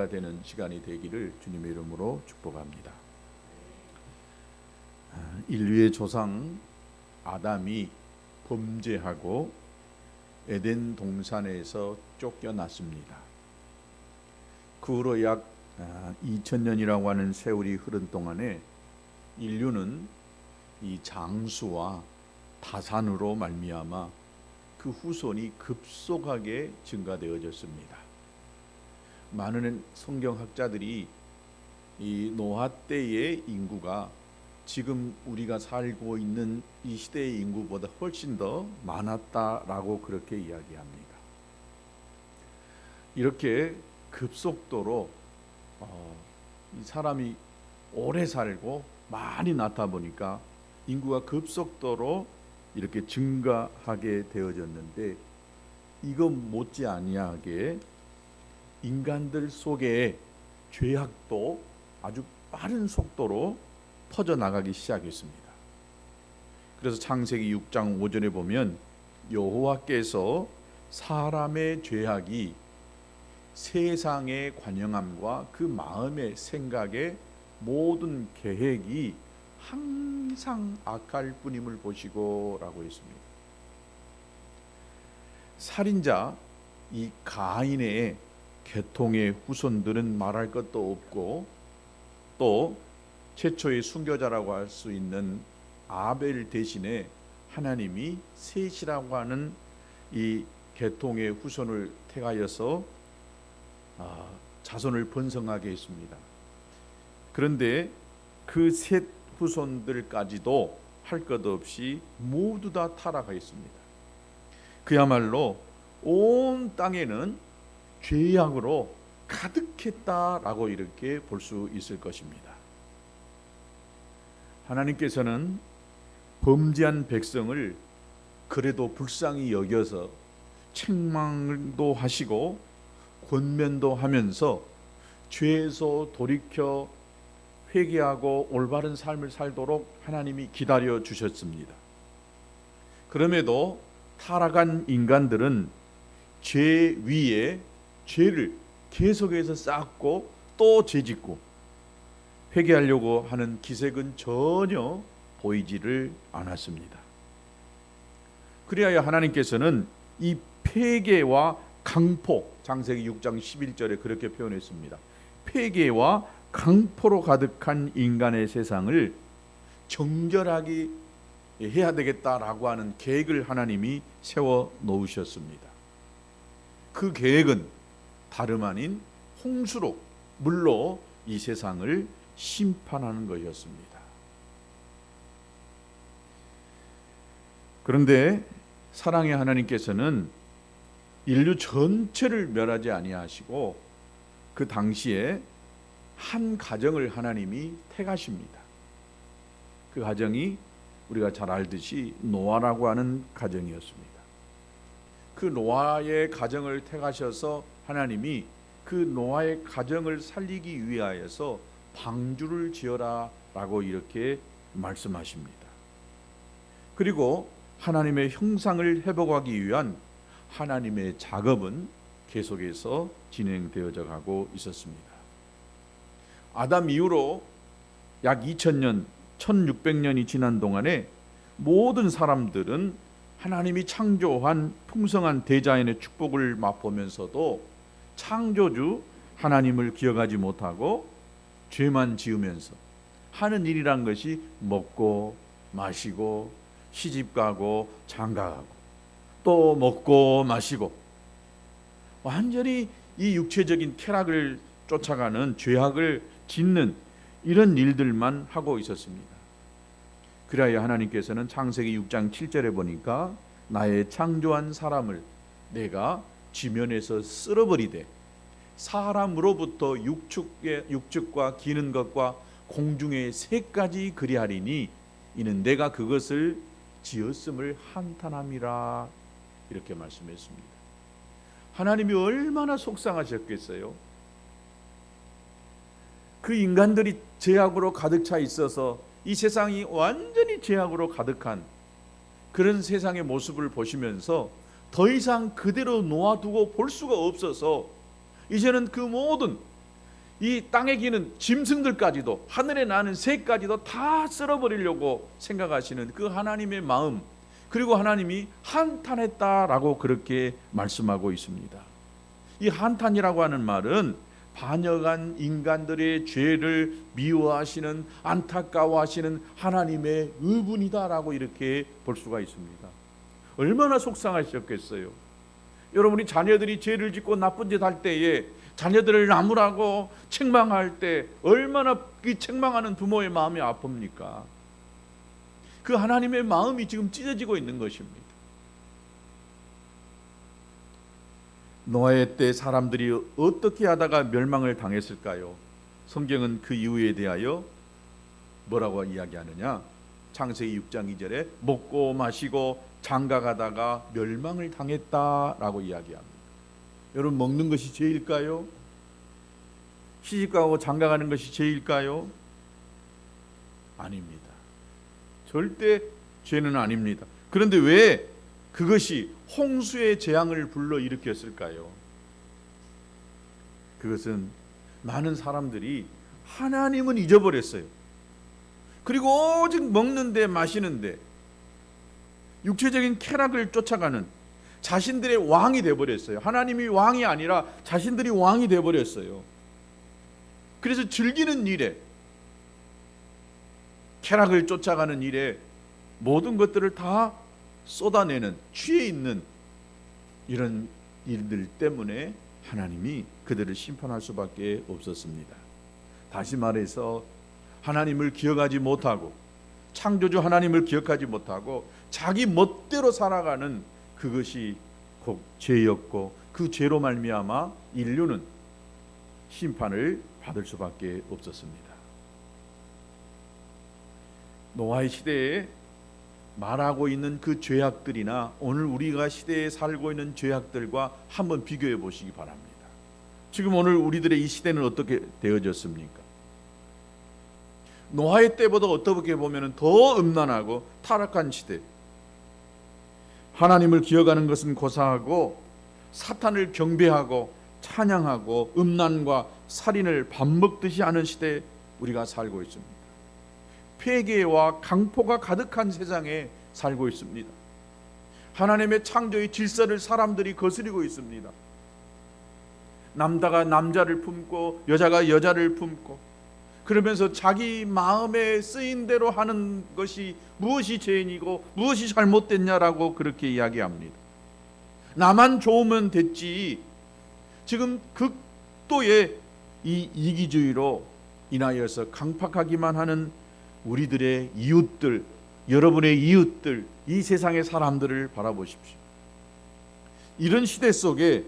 되는 시간이 되기를 주님의 이름으로 축복합니다. 인류의 조상 아담이 범죄하고 에덴 동산에서 쫓겨났습니다. 그 후로 약 2000년이라고 하는 세월이 흐른 동안에 인류는 이 장수와 다산으로 말미암아 그 후손이 급속하게 증가되어졌습니다. 많은 성경학자들이 이 노아 때의 인구가 지금 우리가 살고 있는 이 시대의 인구보다 훨씬 더 많았다라고 그렇게 이야기합니다. 이렇게 급속도로 이 사람이 오래 살고 많이 낳다 보니까 인구가 급속도로 이렇게 증가하게 되어졌는데, 이거 못지 아니하게 인간들 속에 죄악도 아주 빠른 속도로 퍼져나가기 시작했습니다. 그래서 창세기 6장 5절에 보면 여호와께서 사람의 죄악이 세상의 관영함과 그 마음의 생각의 모든 계획이 항상 악할 뿐임을 보시고 라고 했습니다. 살인자 이 가인의 계통의 후손들은 말할 것도 없고, 또 최초의 순교자라고 할 수 있는 아벨 대신에 하나님이 셋이라고 하는 이 계통의 후손을 택하여서 자손을 번성하게 했습니다. 그런데 그 셋 후손들까지도 할 것 없이 모두 다 타락하였습니다. 그야말로 온 땅에는 죄악으로 가득했다라고 이렇게 볼 수 있을 것입니다. 하나님께서는 범죄한 백성을 그래도 불쌍히 여겨서 책망도 하시고 권면도 하면서 죄에서 돌이켜 회개하고 올바른 삶을 살도록 하나님이 기다려 주셨습니다. 그럼에도 타락한 인간들은 죄 위에 죄를 계속해서 쌓고 또 죄짓고 회개하려고 하는 기색은 전혀 보이지를 않았습니다. 그리하여 하나님께서는 이 폐괴와 강포, 창세기 6장 11절에 그렇게 표현했습니다. 폐괴와 강포로 가득한 인간의 세상을 정결하게 해야 되겠다라고 하는 계획을 하나님이 세워 놓으셨습니다. 그 계획은 다름 아닌 홍수로, 물로 이 세상을 심판하는 것이었습니다. 그런데 사랑의 하나님께서는 인류 전체를 멸하지 아니하시고 그 당시에 한 가정을 하나님이 택하십니다. 그 가정이 우리가 잘 알듯이 노아라고 하는 가정이었습니다. 그 노아의 가정을 택하셔서 하나님이 그 노아의 가정을 살리기 위하여서 방주를 지어라 라고 이렇게 말씀하십니다. 그리고 하나님의 형상을 회복하기 위한 하나님의 작업은 계속해서 진행되어져 가고 있었습니다. 아담 이후로 약 2000년, 1600년이 지난 동안에 모든 사람들은 하나님이 창조한 풍성한 대자연의 축복을 맛보면서도 창조주 하나님을 기억하지 못하고 죄만 지으면서 하는 일이란 것이 먹고 마시고 시집가고 장가가고 또 먹고 마시고, 완전히 이 육체적인 쾌락을 쫓아가는 죄악을 짓는 이런 일들만 하고 있었습니다. 그래야 하나님께서는 창세기 6장 7절에 보니까 나의 창조한 사람을 내가 지면에서 쓸어버리되 사람으로부터 육축과 기는 것과 공중의 새까지 그리하리니 이는 내가 그것을 지었음을 한탄함이라, 이렇게 말씀했습니다. 하나님이 얼마나 속상하셨겠어요. 그 인간들이 죄악으로 가득 차 있어서 이 세상이 완전히 죄악으로 가득한 그런 세상의 모습을 보시면서 더 이상 그대로 놓아두고 볼 수가 없어서 이제는 그 모든 이 땅에 기는 짐승들까지도, 하늘에 나는 새까지도 다 쓸어버리려고 생각하시는 그 하나님의 마음, 그리고 하나님이 한탄했다라고 그렇게 말씀하고 있습니다. 이 한탄이라고 하는 말은 반역한 인간들의 죄를 미워하시는, 안타까워하시는 하나님의 의분이다라고 이렇게 볼 수가 있습니다. 얼마나 속상하셨겠어요. 여러분이 자녀들이 죄를 짓고 나쁜 짓 할 때에 자녀들을 나무라고 책망할 때 얼마나 이 책망하는 부모의 마음이 아픕니까? 그 하나님의 마음이 지금 찢어지고 있는 것입니다. 노아의 때 사람들이 어떻게 하다가 멸망을 당했을까요? 성경은 그 이유에 대하여 뭐라고 이야기하느냐? 창세기 6장 2절에 먹고 마시고 장가가다가 멸망을 당했다라고 이야기합니다. 여러분, 먹는 것이 죄일까요? 시집가고 장가가는 것이 죄일까요? 아닙니다. 절대 죄는 아닙니다. 그런데 왜 그것이 홍수의 재앙을 불러일으켰을까요? 그것은 많은 사람들이 하나님은 잊어버렸어요. 그리고 오직 먹는데 마시는데 육체적인 쾌락을 쫓아가는 자신들의 왕이 되어버렸어요. 하나님이 왕이 아니라 자신들이 왕이 되어버렸어요. 그래서 즐기는 일에, 쾌락을 쫓아가는 일에 모든 것들을 다 쏟아내는, 취해 있는 이런 일들 때문에 하나님이 그들을 심판할 수밖에 없었습니다. 다시 말해서 하나님을 기억하지 못하고, 창조주 하나님을 기억하지 못하고 자기 멋대로 살아가는 그것이 곧 죄였고, 그 죄로 말미암아 인류는 심판을 받을 수밖에 없었습니다. 노아의 시대에 말하고 있는 그 죄악들이나 오늘 우리가 시대에 살고 있는 죄악들과 한번 비교해 보시기 바랍니다. 지금 오늘 우리들의 이 시대는 어떻게 되어졌습니까? 노아의 때보다 어떻게 보면 더 음란하고 타락한 시대. 하나님을 기억하는 것은 고사하고 사탄을 경배하고 찬양하고 음란과 살인을 밥 먹듯이 하는 시대에 우리가 살고 있습니다. 폐괴와 강포가 가득한 세상에 살고 있습니다. 하나님의 창조의 질서를 사람들이 거스리고 있습니다. 남자가 남자를 품고 여자가 여자를 품고, 그러면서 자기 마음에 쓰인 대로 하는 것이 무엇이 죄인이고 무엇이 잘못됐냐라고 그렇게 이야기합니다. 나만 좋으면 됐지. 지금 극도의 이 이기주의로 인하여서 강팍하기만 하는 우리들의 이웃들, 여러분의 이웃들, 이 세상의 사람들을 바라보십시오. 이런 시대 속에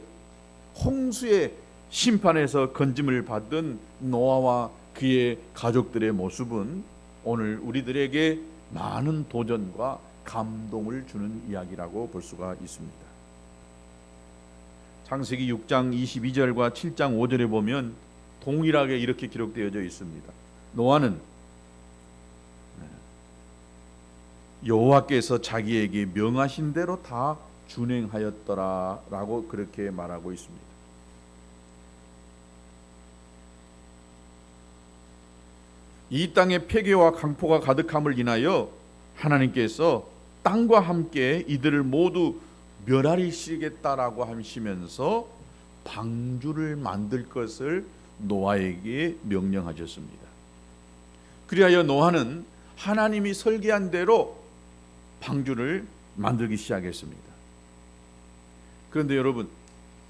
홍수의 심판에서 건짐을 받은 노아와 그의 가족들의 모습은 오늘 우리들에게 많은 도전과 감동을 주는 이야기라고 볼 수가 있습니다. 창세기 6장 22절과 7장 5절에 보면 동일하게 이렇게 기록되어져 있습니다. 노아는 여호와께서 자기에게 명하신 대로 다 준행하였더라라고 그렇게 말하고 있습니다. 이 땅에 폐괴와 강포가 가득함을 인하여 하나님께서 땅과 함께 이들을 모두 멸하리시겠다라고 하시면서 방주를 만들 것을 노아에게 명령하셨습니다. 그리하여 노아는 하나님이 설계한 대로 방주를 만들기 시작했습니다. 그런데 여러분,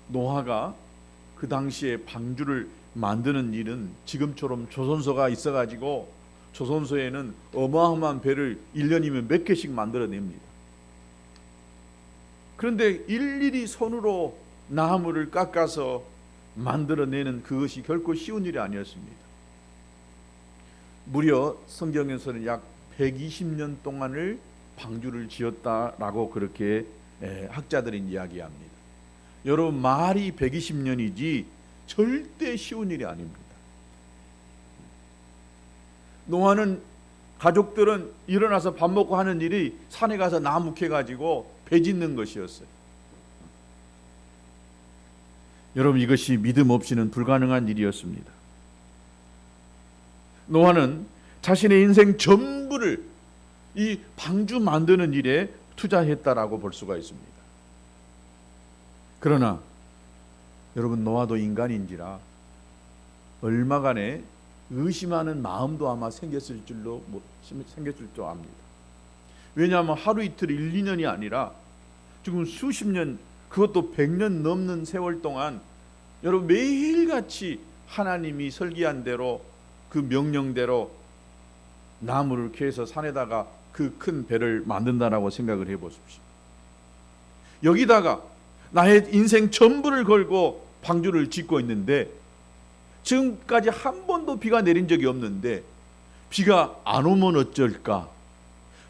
노아가 그 당시에 방주를 만드는 일은 지금처럼 조선소가 있어가지고 조선소에는 어마어마한 배를 1년이면 몇 개씩 만들어냅니다. 그런데 일일이 손으로 나무를 깎아서 만들어내는 그것이 결코 쉬운 일이 아니었습니다. 무려 성경에서는 약 120년 동안을 방주를 지었다라고 그렇게 학자들이 이야기합니다. 여러분, 말이 120년이지 절대 쉬운 일이 아닙니다. 노아는, 가족들은 일어나서 밥 먹고 하는 일이 산에 가서 나무 캐가지고 배 짓는 것이었어요. 여러분, 이것이 믿음 없이는 불가능한 일이었습니다. 노아는 자신의 인생 전부를 이 방주 만드는 일에 투자했다라고 볼 수가 있습니다. 그러나 여러분, 노아도 인간인지라 얼마간의 의심하는 마음도 아마 생겼을 줄 압니다. 왜냐하면 하루 이틀 1, 2년이 아니라 지금 수십 년, 그것도 100년 넘는 세월 동안 여러분 매일같이 하나님이 설계한 대로 그 명령대로 나무를 캐서 산에다가 그 큰 배를 만든다라고 생각을 해보십시오. 여기다가 나의 인생 전부를 걸고 방주를 짓고 있는데 지금까지 한 번도 비가 내린 적이 없는데 비가 안 오면 어쩔까?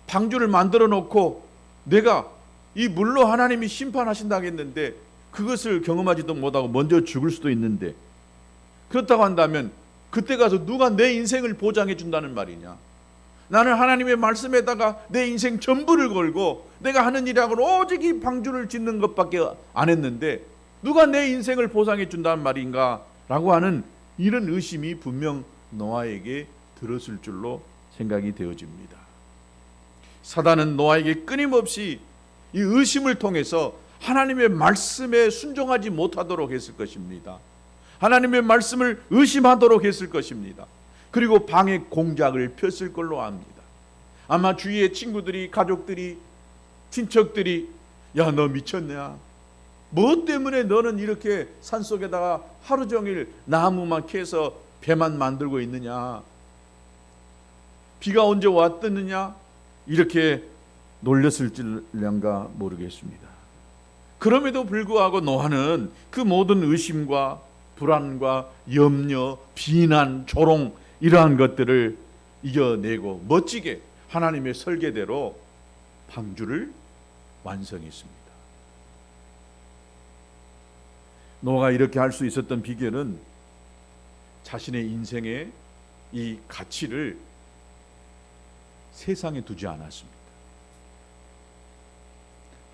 방주를 만들어 놓고 내가 이 물로 하나님이 심판하신다고 했는데 그것을 경험하지도 못하고 먼저 죽을 수도 있는데, 그렇다고 한다면 그때 가서 누가 내 인생을 보장해 준다는 말이냐? 나는 하나님의 말씀에다가 내 인생 전부를 걸고 내가 하는 일하고 오직 이 방주를 짓는 것밖에 안 했는데 누가 내 인생을 보상해 준다는 말인가? 라고 하는 이런 의심이 분명 노아에게 들었을 줄로 생각이 되어집니다. 사단은 노아에게 끊임없이 이 의심을 통해서 하나님의 말씀에 순종하지 못하도록 했을 것입니다. 하나님의 말씀을 의심하도록 했을 것입니다. 그리고 방해 공작을 폈을 걸로 압니다. 아마 주위의 친구들이, 가족들이, 친척들이 야, 너 미쳤냐? 뭐 때문에 너는 이렇게 산속에다가 하루 종일 나무만 캐서 배만 만들고 있느냐? 비가 언제 왔느냐? 이렇게 놀렸을지란가 모르겠습니다. 그럼에도 불구하고 노아는 그 모든 의심과 불안과 염려, 비난, 조롱 이러한 것들을 이겨내고 멋지게 하나님의 설계대로 방주를 완성했습니다. 노아가 이렇게 할 수 있었던 비결은 자신의 인생의 이 가치를 세상에 두지 않았습니다.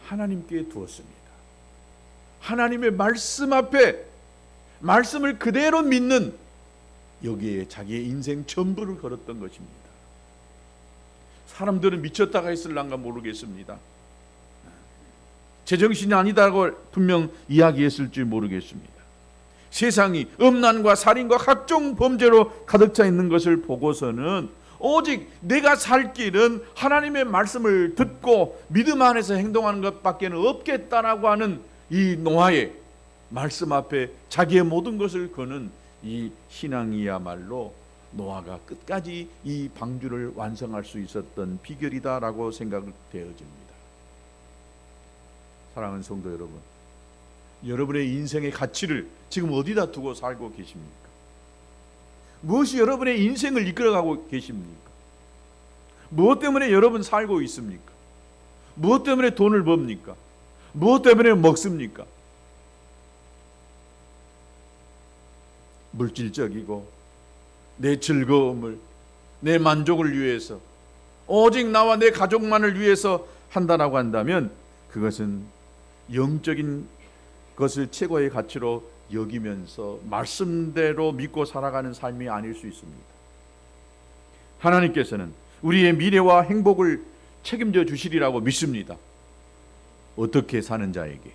하나님께 두었습니다. 하나님의 말씀 앞에 말씀을 그대로 믿는, 여기에 자기의 인생 전부를 걸었던 것입니다. 사람들은 미쳤다가 했을란가 모르겠습니다. 제정신이 아니다고 분명 이야기했을지 모르겠습니다. 세상이 음란과 살인과 각종 범죄로 가득 차 있는 것을 보고서는 오직 내가 살 길은 하나님의 말씀을 듣고 믿음 안에서 행동하는 것밖에 없겠다라고 하는 이 노아의 말씀 앞에 자기의 모든 것을 거는 이 신앙이야말로 노아가 끝까지 이 방주를 완성할 수 있었던 비결이다라고 생각되어집니다. 사랑하는 성도 여러분, 여러분의 인생의 가치를 지금 어디다 두고 살고 계십니까? 무엇이 여러분의 인생을 이끌어가고 계십니까? 무엇 때문에 여러분 살고 있습니까? 무엇 때문에 돈을 법니까? 무엇 때문에 먹습니까? 물질적이고 내 즐거움을, 내 만족을 위해서, 오직 나와 내 가족만을 위해서 한다라고 한다면 그것은 영적인 것을 최고의 가치로 여기면서 말씀대로 믿고 살아가는 삶이 아닐 수 있습니다. 하나님께서는 우리의 미래와 행복을 책임져 주시리라고 믿습니다. 어떻게 사는 자에게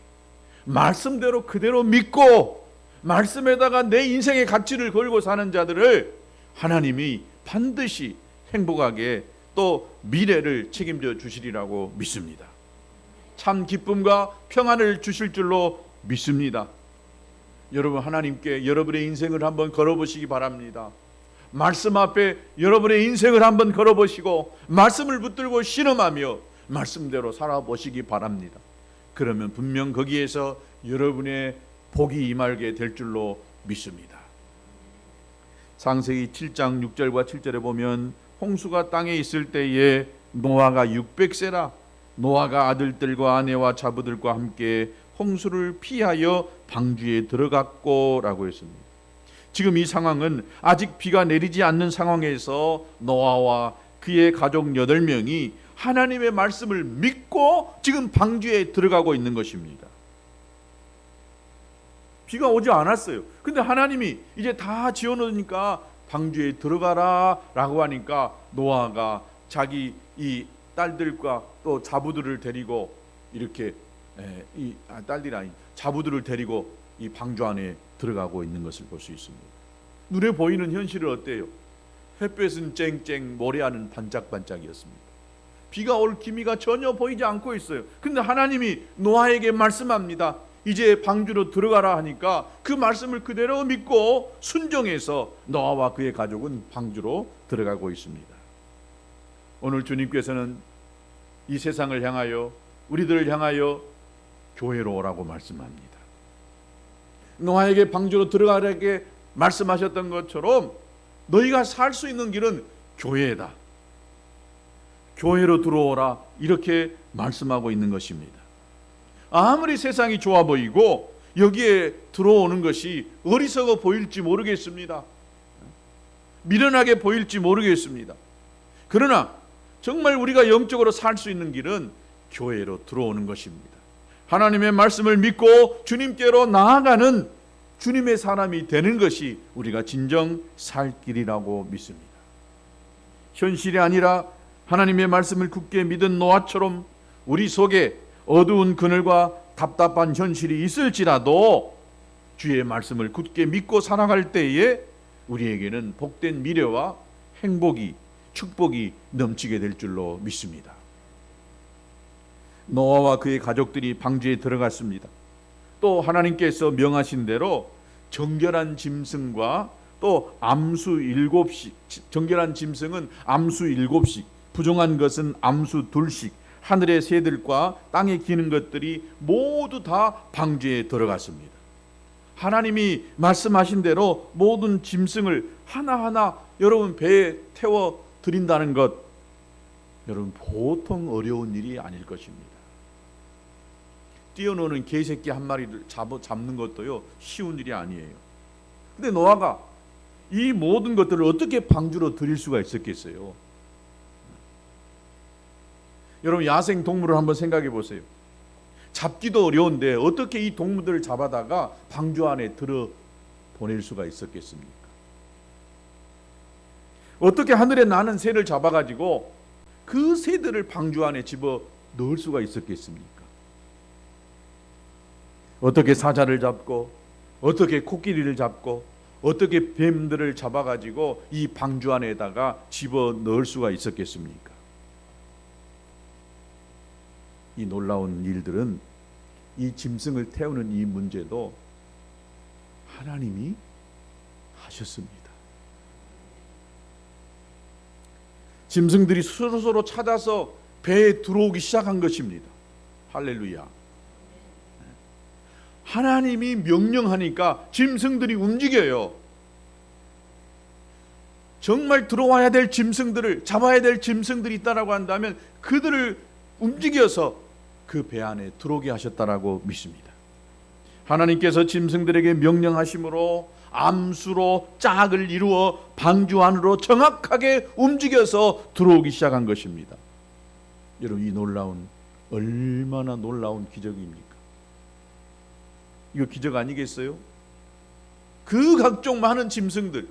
말씀대로 그대로 믿고 말씀에다가 내 인생의 가치를 걸고 사는 자들을 하나님이 반드시 행복하게 또 미래를 책임져 주시리라고 믿습니다. 참 기쁨과 평안을 주실 줄로 믿습니다. 여러분, 하나님께 여러분의 인생을 한번 걸어보시기 바랍니다. 말씀 앞에 여러분의 인생을 한번 걸어보시고 말씀을 붙들고 신음하며 말씀대로 살아보시기 바랍니다. 그러면 분명 거기에서 여러분의 복이 임하게 될 줄로 믿습니다. 창세기 7장 6절과 7절에 보면 홍수가 땅에 있을 때에 노아가 600세라 노아가 아들들과 아내와 자부들과 함께 홍수를 피하여 방주에 들어갔고 라고 했습니다. 지금 이 상황은 아직 비가 내리지 않는 상황에서 노아와 그의 가족 8명이 하나님의 말씀을 믿고 지금 방주에 들어가고 있는 것입니다. 비가 오지 않았어요. 근데 하나님이 이제 다 지어놓으니까 방주에 들어가라라고 하니까 노아가 자기 이 딸들과 또 자부들을 데리고 이렇게 딸들이 아닌 자부들을 데리고 이 방주 안에 들어가고 있는 것을 볼 수 있습니다. 눈에 보이는 현실은 어때요? 햇볕은 쨍쨍, 모래알은 반짝반짝이었습니다. 비가 올 기미가 전혀 보이지 않고 있어요. 근데 하나님이 노아에게 말씀합니다. 이제 방주로 들어가라 하니까 그 말씀을 그대로 믿고 순종해서 노아와 그의 가족은 방주로 들어가고 있습니다. 오늘 주님께서는 이 세상을 향하여, 우리들을 향하여 교회로 오라고 말씀합니다. 노아에게 방주로 들어가라게 말씀하셨던 것처럼 너희가 살 수 있는 길은 교회다. 교회로 들어오라, 이렇게 말씀하고 있는 것입니다. 아무리 세상이 좋아 보이고 여기에 들어오는 것이 어리석어 보일지 모르겠습니다. 미련하게 보일지 모르겠습니다. 그러나 정말 우리가 영적으로 살 수 있는 길은 교회로 들어오는 것입니다. 하나님의 말씀을 믿고 주님께로 나아가는 주님의 사람이 되는 것이 우리가 진정 살 길이라고 믿습니다. 현실이 아니라 하나님의 말씀을 굳게 믿은 노아처럼 우리 속에 어두운 그늘과 답답한 현실이 있을지라도 주의 말씀을 굳게 믿고 살아갈 때에 우리에게는 복된 미래와 행복이, 축복이 넘치게 될 줄로 믿습니다. 노아와 그의 가족들이 방주에 들어갔습니다. 또 하나님께서 명하신 대로 정결한 짐승과 또 암수 7씩, 정결한 짐승은 암수 7씩, 부정한 것은 암수 2씩, 하늘의 새들과 땅에 기는 것들이 모두 다 방주에 들어갔습니다. 하나님이 말씀하신 대로 모든 짐승을 하나하나 여러분 배에 태워 드린다는 것, 여러분 보통 어려운 일이 아닐 것입니다. 뛰어노는 개새끼 한 마리를 잡는 것도요 쉬운 일이 아니에요. 근데 노아가 이 모든 것들을 어떻게 방주로 들일 수가 있었겠어요? 여러분 야생 동물을 한번 생각해 보세요. 잡기도 어려운데 어떻게 이 동물들을 잡아다가 방주 안에 들어 보낼 수가 있었겠습니까? 어떻게 하늘에 나는 새를 잡아가지고 그 새들을 방주 안에 집어 넣을 수가 있었겠습니까? 어떻게 사자를 잡고 어떻게 코끼리를 잡고 어떻게 뱀들을 잡아가지고 이 방주 안에다가 집어 넣을 수가 있었겠습니까? 이 놀라운 일들은, 이 짐승을 태우는 이 문제도 하나님이 하셨습니다. 짐승들이 서로 찾아서 배에 들어오기 시작한 것입니다. 할렐루야. 하나님이 명령하니까 짐승들이 움직여요. 정말 들어와야 될 짐승들을, 잡아야 될 짐승들이 있다라고 한다면 그들을 움직여서 그 배 안에 들어오게 하셨다라고 믿습니다. 하나님께서 짐승들에게 명령하심으로 암수로 짝을 이루어 방주 안으로 정확하게 움직여서 들어오기 시작한 것입니다. 여러분, 이 놀라운, 얼마나 놀라운 기적입니까? 이거 기적 아니겠어요? 그 각종 많은 짐승들,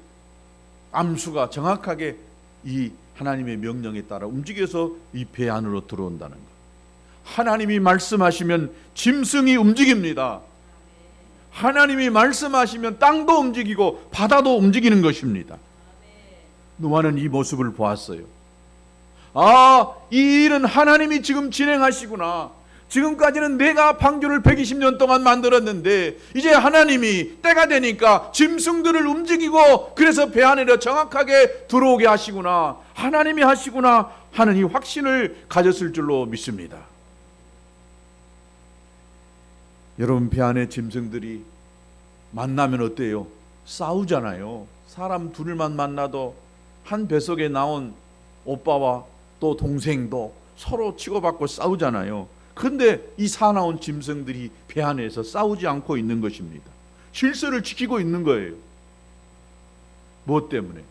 암수가 정확하게 이 하나님의 명령에 따라 움직여서 이 배 안으로 들어온다는 것. 하나님이 말씀하시면 짐승이 움직입니다. 하나님이 말씀하시면 땅도 움직이고 바다도 움직이는 것입니다. 노아는 이 모습을 보았어요. 아, 이 일은 하나님이 지금 진행하시구나. 지금까지는 내가 방주를 120년 동안 만들었는데 이제 하나님이 때가 되니까 짐승들을 움직이고 그래서 배 안으로 정확하게 들어오게 하시구나, 하나님이 하시구나 하는 이 확신을 가졌을 줄로 믿습니다. 여러분, 배 안에 짐승들이 만나면 어때요? 싸우잖아요. 사람 둘만 만나도 한 뱃속에 나온 오빠와 또 동생도 서로 치고받고 싸우잖아요. 그런데 이 사나운 짐승들이 배 안에서 싸우지 않고 있는 것입니다. 질서를 지키고 있는 거예요. 무엇 때문에?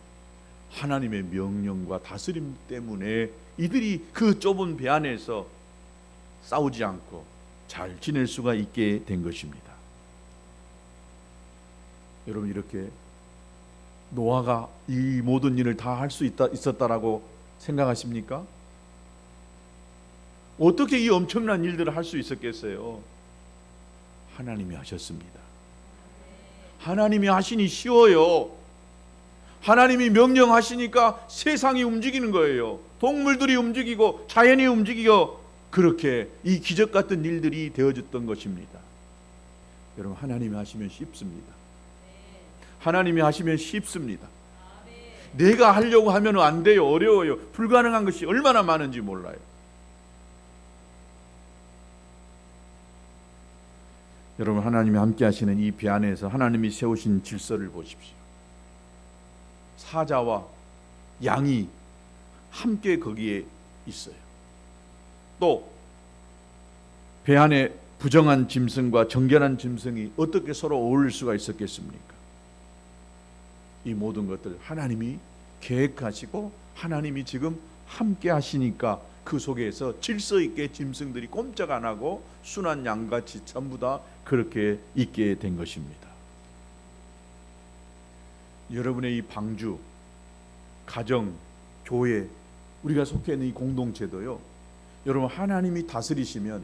하나님의 명령과 다스림 때문에 이들이 그 좁은 배 안에서 싸우지 않고 잘 지낼 수가 있게 된 것입니다. 여러분, 이렇게 노아가 이 모든 일을 다 할 수 있었다라고 생각하십니까? 어떻게 이 엄청난 일들을 할 수 있었겠어요? 하나님이 하셨습니다. 하나님이 하시니 쉬워요. 하나님이 명령하시니까 세상이 움직이는 거예요. 동물들이 움직이고 자연이 움직이고 그렇게 이 기적 같은 일들이 되어졌던 것입니다. 여러분, 하나님이 하시면 쉽습니다. 하나님이 하시면 쉽습니다. 내가 하려고 하면 안 돼요. 어려워요. 불가능한 것이 얼마나 많은지 몰라요. 여러분, 하나님이 함께 하시는 이 배 안에서 하나님이 세우신 질서를 보십시오. 사자와 양이 함께 거기에 있어요. 또 배 안에 부정한 짐승과 정결한 짐승이 어떻게 서로 어울릴 수가 있었겠습니까? 이 모든 것들 하나님이 계획하시고 하나님이 지금 함께 하시니까 그 속에서 질서 있게 짐승들이 꼼짝 안 하고 순한 양같이 전부 다 그렇게 있게 된 것입니다. 여러분의 이 방주, 가정, 교회, 우리가 속해 있는 이 공동체도요, 여러분 하나님이 다스리시면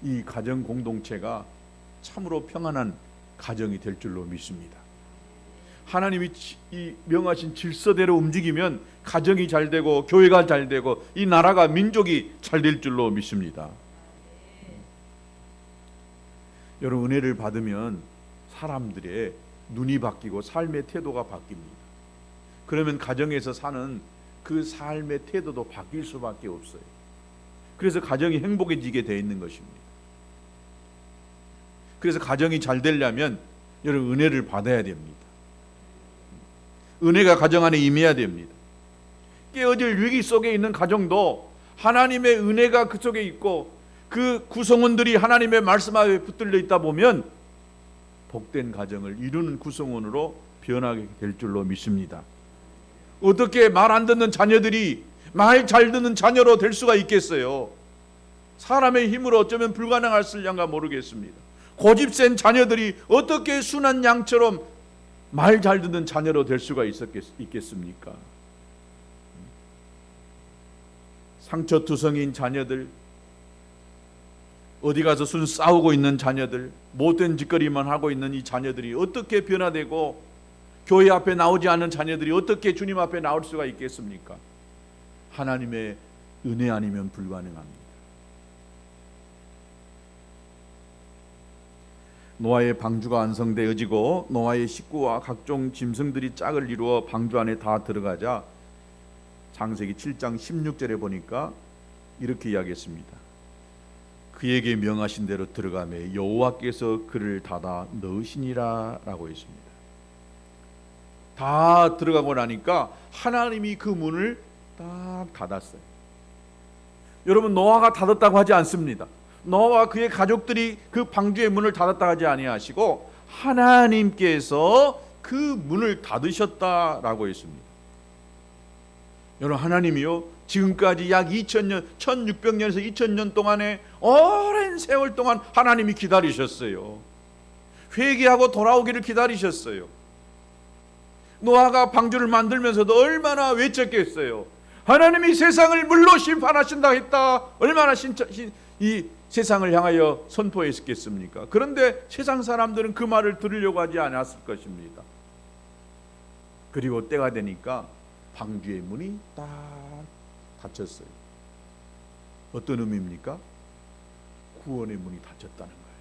이 가정 공동체가 참으로 평안한 가정이 될 줄로 믿습니다. 하나님이 이 명하신 질서대로 움직이면 가정이 잘 되고 교회가 잘 되고 이 나라가 민족이 잘 될 줄로 믿습니다. 여러분, 은혜를 받으면 사람들의 눈이 바뀌고 삶의 태도가 바뀝니다. 그러면 가정에서 사는 그 삶의 태도도 바뀔 수밖에 없어요. 그래서 가정이 행복해지게 되어 있는 것입니다. 그래서 가정이 잘 되려면 여러분 은혜를 받아야 됩니다. 은혜가 가정 안에 임해야 됩니다. 깨어질 위기 속에 있는 가정도 하나님의 은혜가 그 속에 있고 그 구성원들이 하나님의 말씀 앞에 붙들려 있다 보면 복된 가정을 이루는 구성원으로 변하게 될 줄로 믿습니다. 어떻게 말 안 듣는 자녀들이 말 잘 듣는 자녀로 될 수가 있겠어요? 사람의 힘으로 어쩌면 불가능할을랑가 모르겠습니다. 고집센 자녀들이 어떻게 순한 양처럼 말 잘 듣는 자녀로 될 수가 있겠습니까? 상처투성인 자녀들, 어디 가서 순 싸우고 있는 자녀들, 못된 짓거리만 하고 있는 이 자녀들이 어떻게 변화되고 교회 앞에 나오지 않는 자녀들이 어떻게 주님 앞에 나올 수가 있겠습니까? 하나님의 은혜 아니면 불가능합니다. 노아의 방주가 완성되어지고 노아의 식구와 각종 짐승들이 짝을 이루어 방주 안에 다 들어가자 창세기 7장 16절에 보니까 이렇게 이야기했습니다. 그에게 명하신 대로 들어가매 여호와께서 그를 닫아 넣으시니라 라고 했습니다. 다 들어가고 나니까 하나님이 그 문을 딱 닫았어요. 여러분, 노아가 닫았다고 하지 않습니다. 노아와 그의 가족들이 그 방주의 문을 닫았다고 하지 아니하시고 하나님께서 그 문을 닫으셨다라고 했습니다. 여러분, 하나님이요 지금까지 약 2000년, 1600년에서 2000년 동안에 오랜 세월 동안 하나님이 기다리셨어요. 회개하고 돌아오기를 기다리셨어요. 노아가 방주를 만들면서도 얼마나 외쳤겠어요. 하나님이 세상을 물로 심판하신다 했다. 얼마나 이 세상을 향하여 선포했겠습니까? 그런데 세상 사람들은 그 말을 들으려고 하지 않았을 것입니다. 그리고 때가 되니까 방주의 문이 딱 닫혔어요. 어떤 의미입니까? 구원의 문이 닫혔다는 거예요.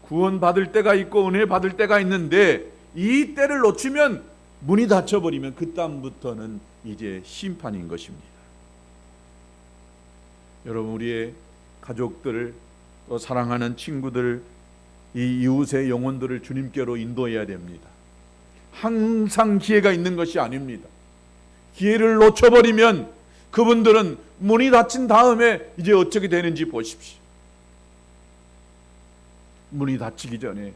구원 받을 때가 있고 은혜 받을 때가 있는데 이 때를 놓치면 문이 닫혀버리면 그 다음부터는 이제 심판인 것입니다. 여러분, 우리의 가족들, 또 사랑하는 친구들, 이 이웃의 영혼들을 주님께로 인도해야 됩니다. 항상 기회가 있는 것이 아닙니다. 기회를 놓쳐버리면 그분들은 문이 닫힌 다음에 이제 어떻게 되는지 보십시오. 문이 닫히기 전에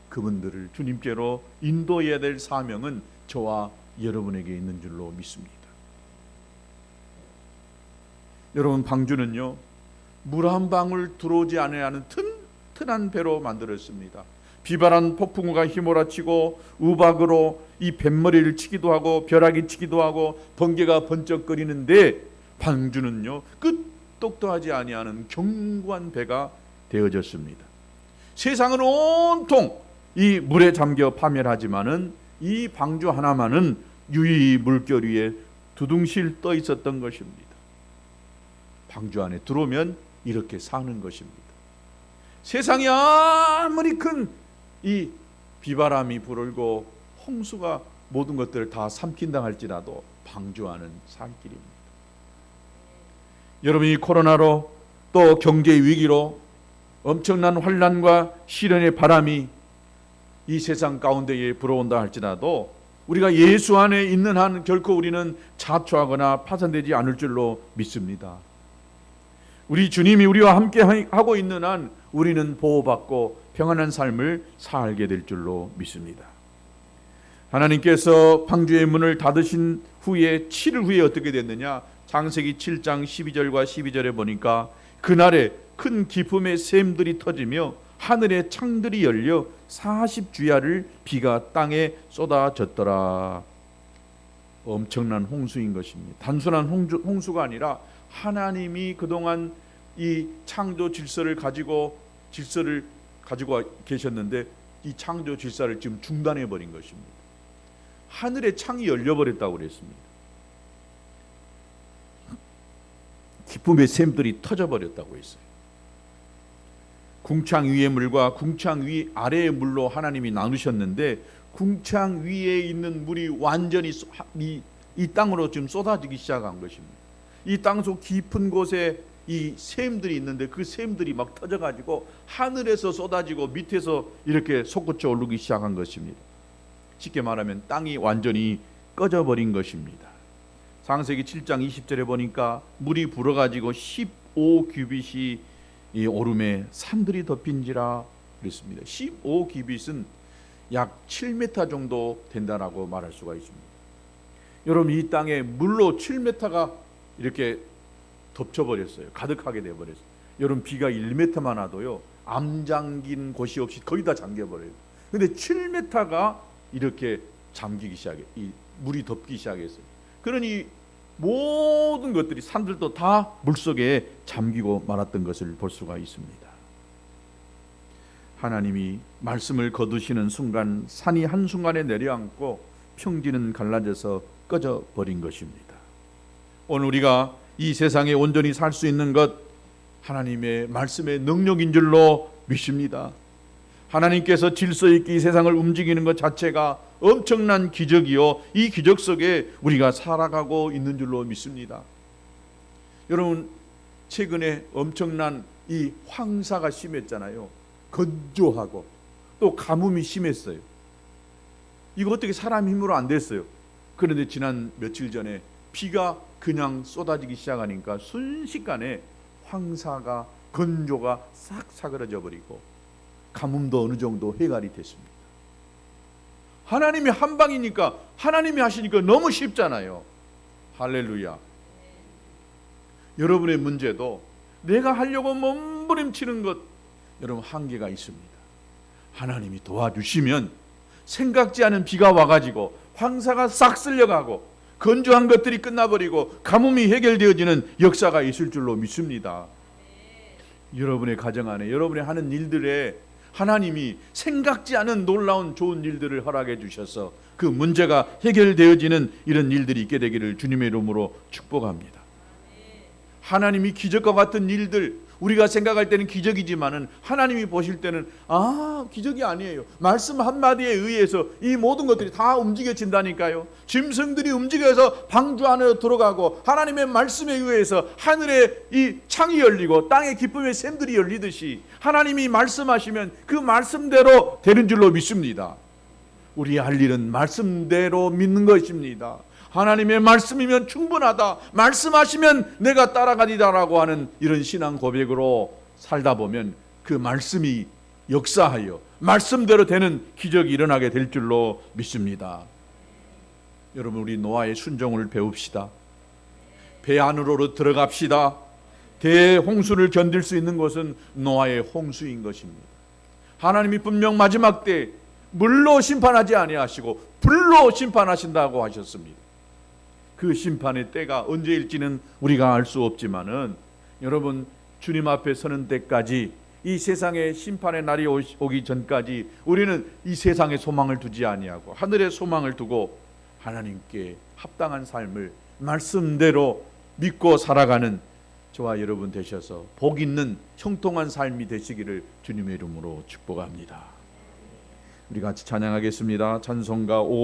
그분들을 주님께로 인도해야 될 사명은 저와 여러분에게 있는 줄로 믿습니다. 여러분, 방주는요 물 한 방울 들어오지 않아야 하는 튼튼한 배로 만들었습니다. 비바람 폭풍우가 휘몰아치고 우박으로 이 뱃머리를 치기도 하고 벼락이 치기도 하고 번개가 번쩍거리는데 방주는요 끄떡도 하지 아니하는 견고한 배가 되어졌습니다. 세상은 온통 이 물에 잠겨 파멸하지만은 이 방주 하나만은 유유히 물결 위에 두둥실 떠 있었던 것입니다. 방주 안에 들어오면 이렇게 사는 것입니다. 세상이 아무리 큰 이 비바람이 불고 홍수가 모든 것들을 다 삼킨다 할지라도 방주 안은 살 길입니다. 여러분이 코로나로 또 경제 위기로 엄청난 환난과 시련의 바람이 이 세상 가운데에 불어온다 할지라도 우리가 예수 안에 있는 한 결코 우리는 자초하거나 파산되지 않을 줄로 믿습니다. 우리 주님이 우리와 함께 하고 있는 한 우리는 보호받고 평안한 삶을 살게 될 줄로 믿습니다. 하나님께서 방주의 문을 닫으신 후에 7일 후에 어떻게 됐느냐? 창세기 7장 12절과 12절에 보니까 그날에 큰 기품의 샘들이 터지며 하늘의 창들이 열려 40주야를 비가 땅에 쏟아졌더라. 엄청난 홍수인 것입니다. 단순한 홍수가 아니라 하나님이 그동안 이 창조 질서를 가지고 계셨는데 이 창조 질서를 지금 중단해 버린 것입니다. 하늘의 창이 열려버렸다고 그랬습니다. 기쁨의 샘들이 터져버렸다고 했어요. 궁창 위의 물과 궁창 위 아래의 물로 하나님이 나누셨는데 궁창 위에 있는 물이 완전히 이 땅으로 지금 쏟아지기 시작한 것입니다. 이 땅속 깊은 곳에 이 샘들이 있는데 그 샘들이 막 터져가지고 하늘에서 쏟아지고 밑에서 이렇게 솟구쳐 오르기 시작한 것입니다. 쉽게 말하면 땅이 완전히 꺼져버린 것입니다. 창세기 7장 20절에 보니까 물이 불어가지고 15규빗이 이 오름에 산들이 덮인지라 그랬습니다. 15규빗은 약 7m 정도 된다라고 말할 수가 있습니다. 여러분 이 땅에 물로 7m가 이렇게 덮쳐버렸어요. 가득하게 돼버렸어요. 여러분 비가 1m만 와도요 암 잠긴 곳이 없이 거의 다 잠겨버려요. 근데 7m가 이렇게 잠기기 시작해요. 이 물이 덮기 시작했어요. 그러니 모든 것들이 산들도 다 물속에 잠기고 말았던 것을 볼 수가 있습니다. 하나님이 말씀을 거두시는 순간 산이 한순간에 내려앉고 평지는 갈라져서 꺼져버린 것입니다. 오늘 우리가 이 세상에 온전히 살 수 있는 것 하나님의 말씀의 능력인 줄로 믿습니다. 하나님께서 질서 있게 이 세상을 움직이는 것 자체가 엄청난 기적이요 이 기적 속에 우리가 살아가고 있는 줄로 믿습니다. 여러분 최근에 엄청난 이 황사가 심했잖아요. 건조하고 또 가뭄이 심했어요. 이거 어떻게 사람 힘으로 안 됐어요. 그런데 지난 며칠 전에 비가 그냥 쏟아지기 시작하니까 순식간에 황사가 건조가 싹 사그러져 버리고 가뭄도 어느 정도 해결이 됐습니다. 하나님이 한 방이니까 하나님이 하시니까 너무 쉽잖아요. 할렐루야. 여러분의 문제도 내가 하려고 몸부림치는 것 여러분 한계가 있습니다. 하나님이 도와주시면 생각지 않은 비가 와가지고 황사가 싹 쓸려가고 건조한 것들이 끝나버리고 가뭄이 해결되어지는 역사가 있을 줄로 믿습니다. 여러분의 가정 안에 여러분이 하는 일들에 하나님이 생각지 않은 놀라운 좋은 일들을 허락해 주셔서 그 문제가 해결되어지는 이런 일들이 있게 되기를 주님의 이름으로 축복합니다. 하나님이 기적과 같은 일들 우리가 생각할 때는 기적이지만은 하나님이 보실 때는 기적이 아니에요. 말씀 한마디에 의해서 이 모든 것들이 다 움직여진다니까요. 짐승들이 움직여서 방주 안으로 들어가고 하나님의 말씀에 의해서 하늘에 이 창이 열리고 땅의 기쁨의 샘들이 열리듯이 하나님이 말씀하시면 그 말씀대로 되는 줄로 믿습니다. 우리 할 일은 말씀대로 믿는 것입니다. 하나님의 말씀이면 충분하다. 말씀하시면 내가 따라가리다라고 하는 이런 신앙 고백으로 살다 보면 그 말씀이 역사하여 말씀대로 되는 기적이 일어나게 될 줄로 믿습니다. 여러분 우리 노아의 순종을 배웁시다. 배 안으로 들어갑시다. 대홍수를 견딜 수 있는 것은 노아의 홍수인 것입니다. 하나님이 분명 마지막 때 물로 심판하지 아니하시고 불로 심판하신다고 하셨습니다. 그 심판의 때가 언제일지는 우리가 알 수 없지만은 여러분, 주님 앞에 서는 때까지, 이 세상의 심판의 날이 오기 전까지 우리는 이 세상에 소망을 두지 아니하고 하늘에 소망을 두고 하나님께 합당한 삶을 말씀대로 믿고 살아가는 저와 여러분 되셔서 복 있는 형통한 삶이 되시기를 주님의 이름으로 축복합니다. 우리 같이 찬양하겠습니다. 찬송가 5